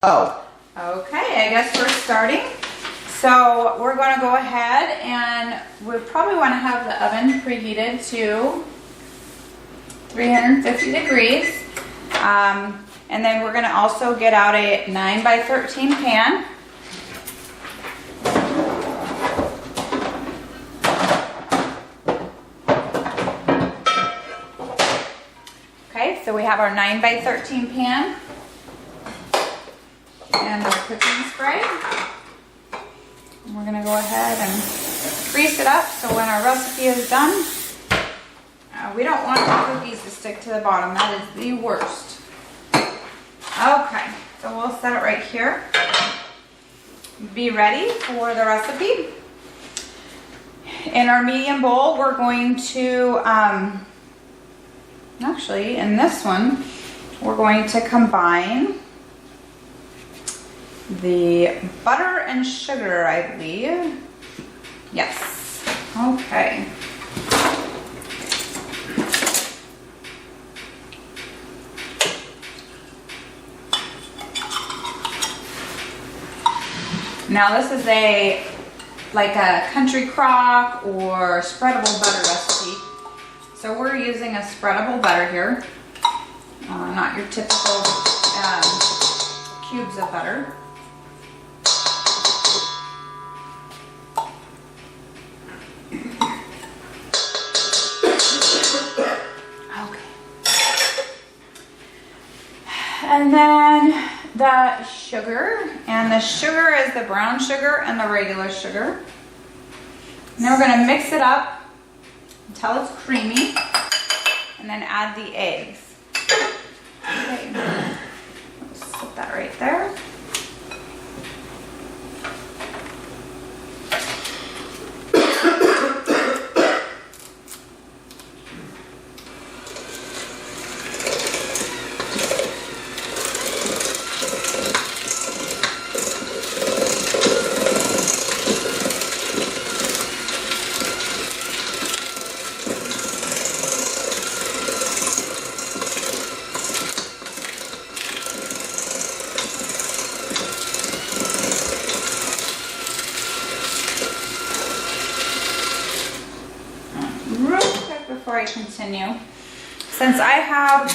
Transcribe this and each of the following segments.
Oh. Okay, I guess we're starting. So we're going to go ahead and we probably want to have the oven preheated to 350 degrees. And then we're going to also get out a 9 by 13 pan. Okay, so we have our 9 by 13 pan and our cooking spray. And we're going to go ahead and grease it up so when our recipe is done, we don't want the cookies to stick to the bottom. That is the worst. Okay, so we'll set it right here. Be ready for the recipe. In our medium bowl, we're going to, actually in this one, we're going to combine the butter and sugar, I believe. Yes, okay. Now this is like a country crock or spreadable butter recipe. So we're using a spreadable butter here, not your typical cubes of butter. Okay. And then the sugar, and the sugar is the brown sugar and the regular sugar. And then we're going to mix it up until it's creamy, and then add the eggs. Okay, let's put that right there. Before I continue, since I have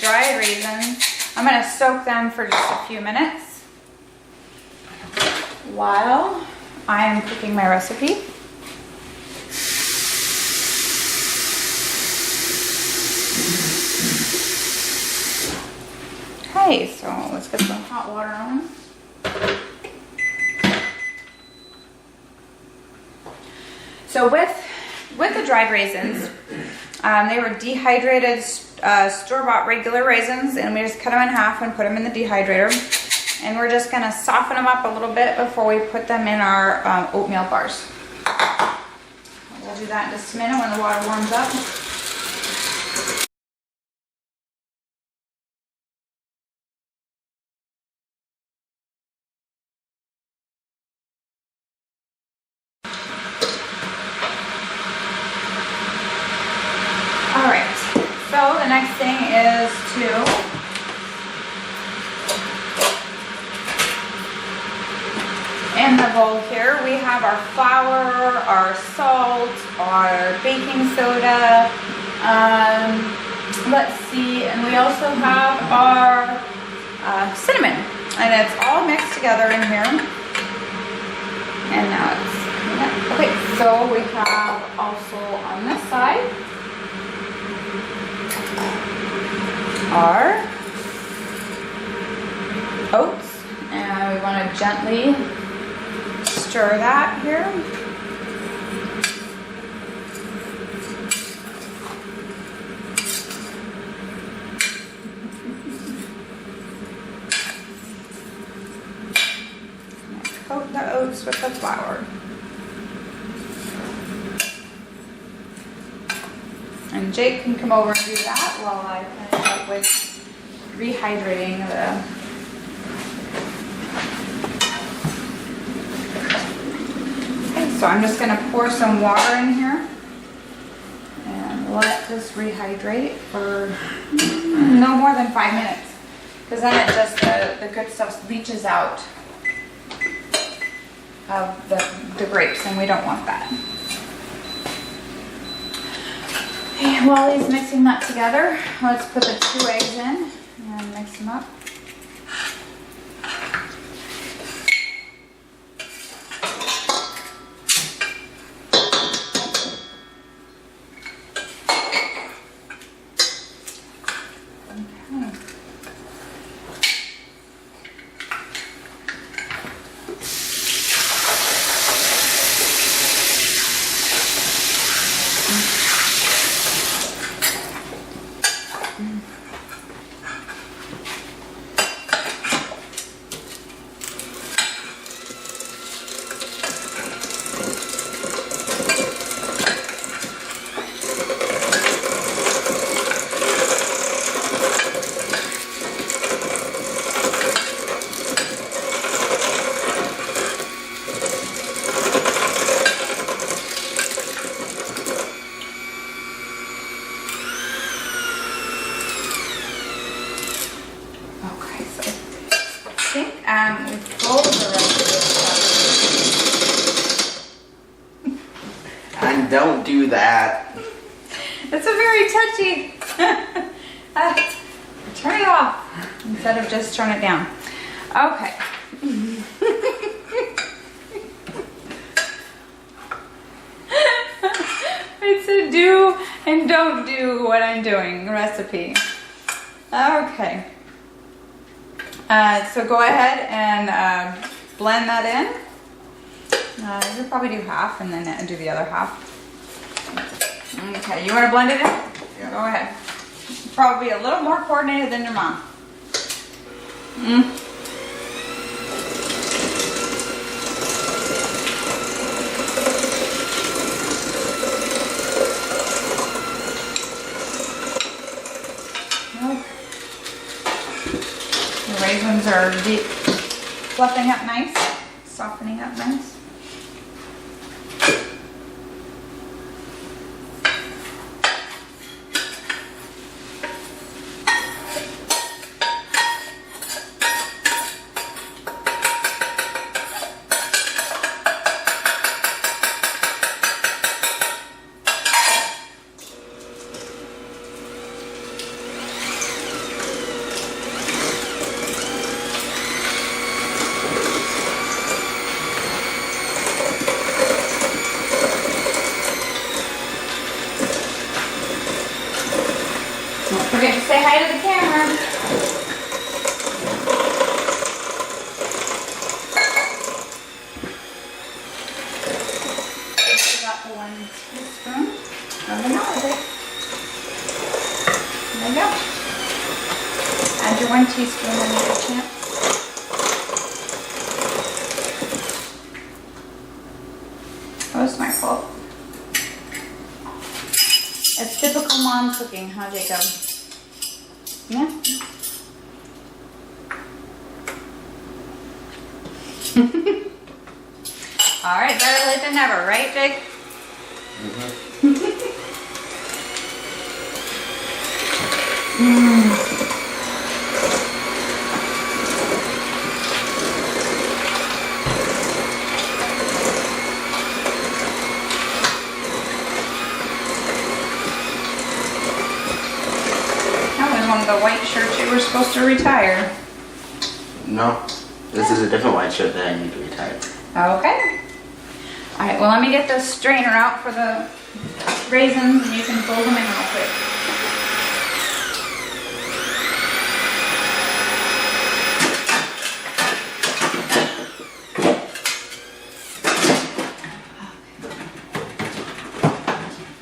dried raisins, I'm going to soak them for just a few minutes while I am cooking my recipe. Okay, so let's get some hot water on. So with the dried raisins, they were dehydrated store-bought regular raisins, and we just cut them in half and put them in the dehydrator. And we're just going to soften them up a little bit before we put them in our oatmeal bars. We'll do that in just a minute when the water warms up. Alright, so the next thing is to in the bowl here we have our flour, our salt, our baking soda, let's see, and we also have our cinnamon, and it's all mixed together in here. And now it's, okay, so we have also on this side our oats, and we want to gently stir that here. Coat the oats with the flour. And Jake can come over and do that while I finish up with rehydrating the so I'm just going to pour some water in here and let this rehydrate for no more than 5 minutes. because then it just, the good stuff leaches out of the grapes, and we don't want that. Okay, while he's mixing that together, let's put the 2 eggs in and mix them up. We've rolled the rest of this stuff. And don't do that. It's a very touchy. Turn it off instead of just turn it down. Okay. It's a do and don't do what I'm doing recipe. Okay. So go ahead and blend that in. You'll probably do half and then do the other half. Okay, you want to blend it in? Yeah. Go ahead. Probably a little more coordinated than your mom. The raisins are deep, fluffing up nice, softening up nice. Don't forget to say hi to the camera. I got the 1 teaspoon of vanilla. There you go. Add your 1 teaspoon when you get a chance. Oh, it's my fault. It's typical mom cooking, huh, Jacob? Yeah. All right, better late than never, right, Jake? One of the white shirts you were supposed to retire. No, this is a different white shirt that I need to retire. Okay. All right, well, let me get the strainer out for the raisins and you can fold them in real quick.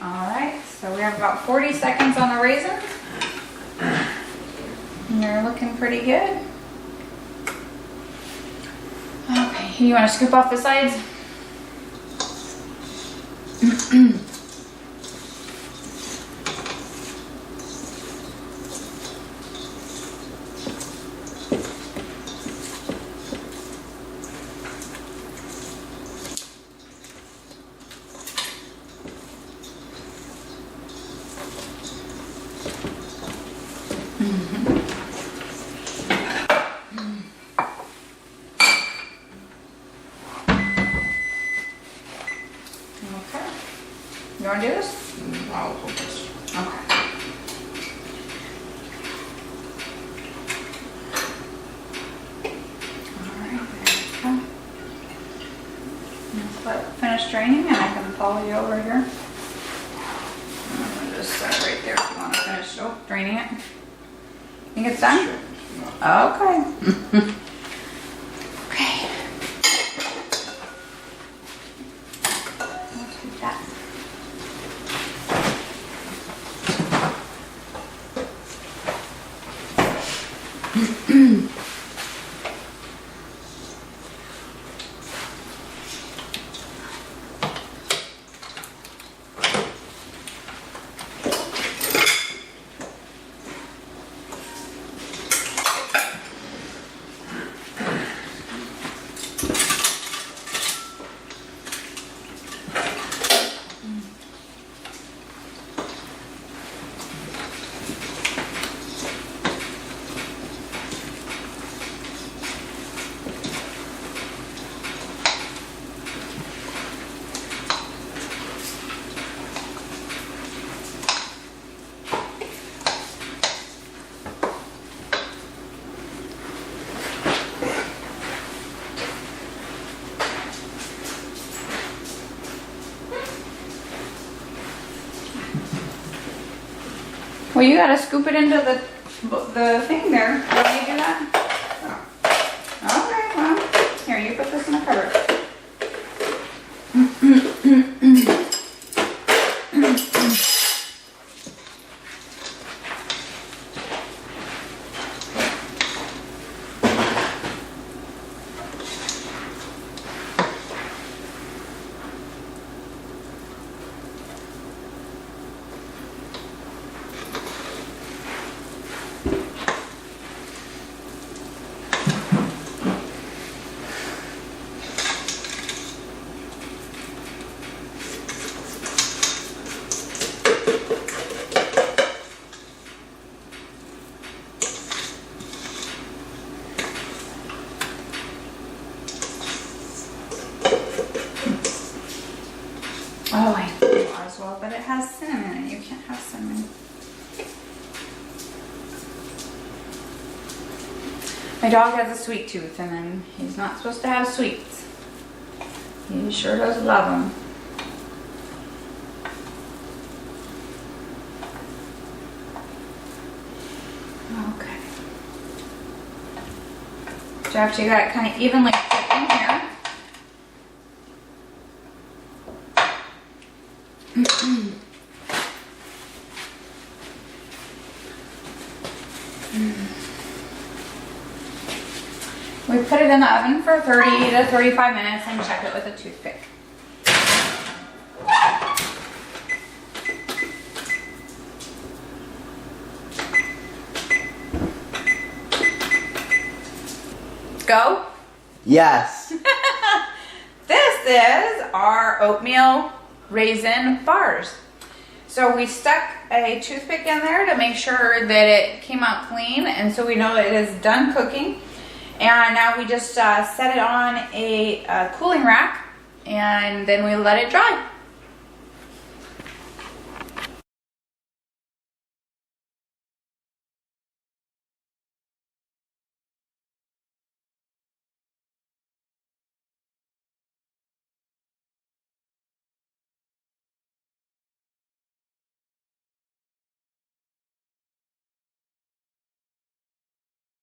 All right, so we have about 40 seconds on the raisins. And they're looking pretty good. Okay, you want to scoop off the sides? You want to do this? I'll hold this. Okay. Alright, there we go. Let's let it finish draining and I can follow you over here. I'm gonna just set it right there if you want to finish draining it. Think it's done? Sure. No. Okay. Okay. Let's do that. Well, you gotta scoop it into the thing there. Let me do that. Okay, well, here, you put this in the cupboard. Oh, I know Oswald, but it has cinnamon and you can't have cinnamon. My dog has a sweet tooth and then he's not supposed to have sweets. He sure does love them. Okay. So after you got it kind of evenly put in here, we put it in the oven for 30 to 35 minutes and check it with a toothpick. Go. Yes. This is our oatmeal raisin bars. So we stuck a toothpick in there to make sure that it came out clean, and so we know it is done cooking. And now we just set it on a cooling rack and then we let it dry.